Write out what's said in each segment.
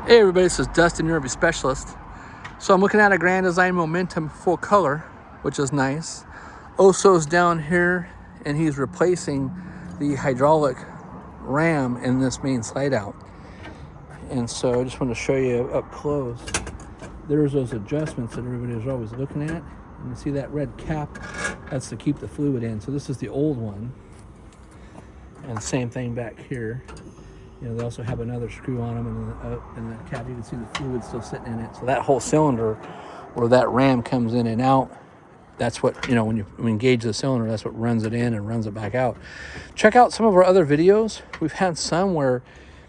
Hey everybody, this is Dustin, your RV specialist. So I'm looking at a Grand Design Momentum full color, which is nice. Oso's down here, and he's replacing the hydraulic ram in this main slide out. And so I just want to show you up close. There's those adjustments that everybody is always looking at. And you see that red cap, that's to keep the fluid in. So this is the old one. And same thing back here. You know, they also have another screw on them, and in the cap you can see the fluid still sitting in it. So that whole cylinder where that ram comes in and out, that's what, you know, when you engage the cylinder, that's what runs it in and runs it back out. Check out some of our other videos. We've had some where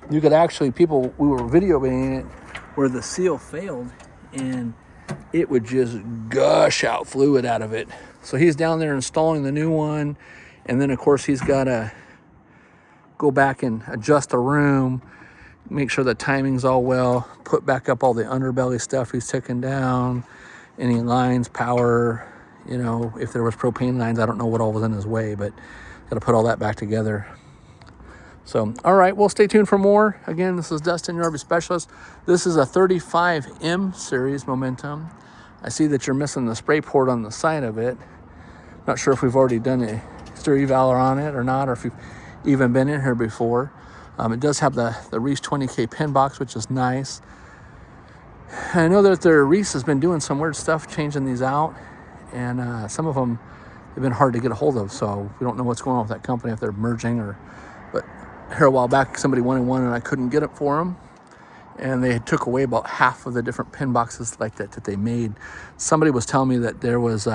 you could actually, we were videoing it where the seal failed and it would just gush out fluid out of it. So he's down there installing the new one, and then of course he's got to go back and adjust the room, make sure the timing's all well, put back up all the underbelly stuff he's taken down, any lines, power, you know, if there was propane lines, I don't know what all was in his way, but got to put all that back together. So, all right, well, stay tuned for more. Again, this is Dustin, your RV specialist. This is a 35M series Momentum. I see that you're missing the spray port on the side of it. Not sure if we've already done a history eval on it or not, or if you've even been in here before. It does have the Reese 20K pin box, which is nice. I know that Reese has been doing some weird stuff, changing these out, and some of them have been hard to get a hold of, so we don't know what's going on with that company, if they're merging or, but here a while back somebody wanted one and I couldn't get it for them, and they took away about half of the different pin boxes like that they made. Somebody was telling me that there was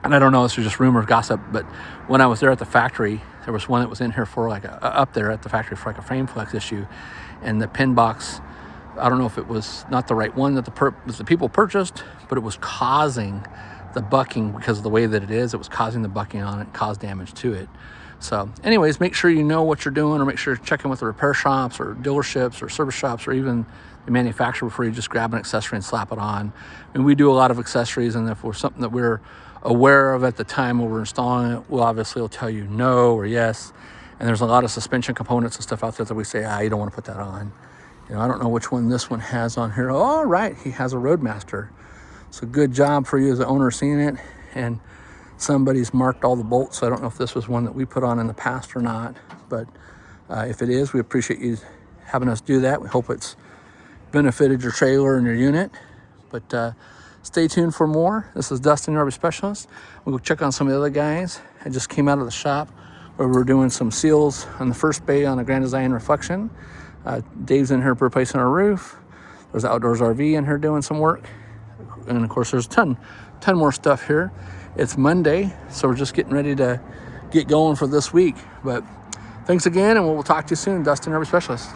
and I don't know, this was just rumor, gossip, but when I was there at the factory, there was one that was in here for like up there at the factory for like a frame flex issue, and the pin box, I don't know if it was not the right one that the people purchased, but it was causing the bucking because of the way that it is. It was causing the bucking on it, caused damage to it. So anyways, make sure you know what you're doing, or make sure you're checking with the repair shops or dealerships or service shops or even the manufacturer before you just grab an accessory and slap it on. I mean, we do a lot of accessories, and if we're something that we're aware of at the time when we're installing it, we'll obviously tell you no or yes. And there's a lot of suspension components and stuff out there that we say, you don't want to put that on. You know, I don't know which one this one has on here. Oh, right, he has a Roadmaster. So good job for you as the owner seeing it. And somebody's marked all the bolts, so I don't know if this was one that we put on in the past or not. But if it is, we appreciate you having us do that. We hope it's benefited your trailer and your unit. But stay tuned for more. This is Dustin, your RV specialist. We'll go check on some of the other guys. I just came out of the shop where we were doing some seals on the first bay on a Grand Design Reflection. Dave's in here replacing our roof. There's Outdoors RV in here doing some work. And of course, there's a ton more stuff here. It's Monday, so we're just getting ready to get going for this week. But thanks again, and we'll talk to you soon. Dustin, RV specialist.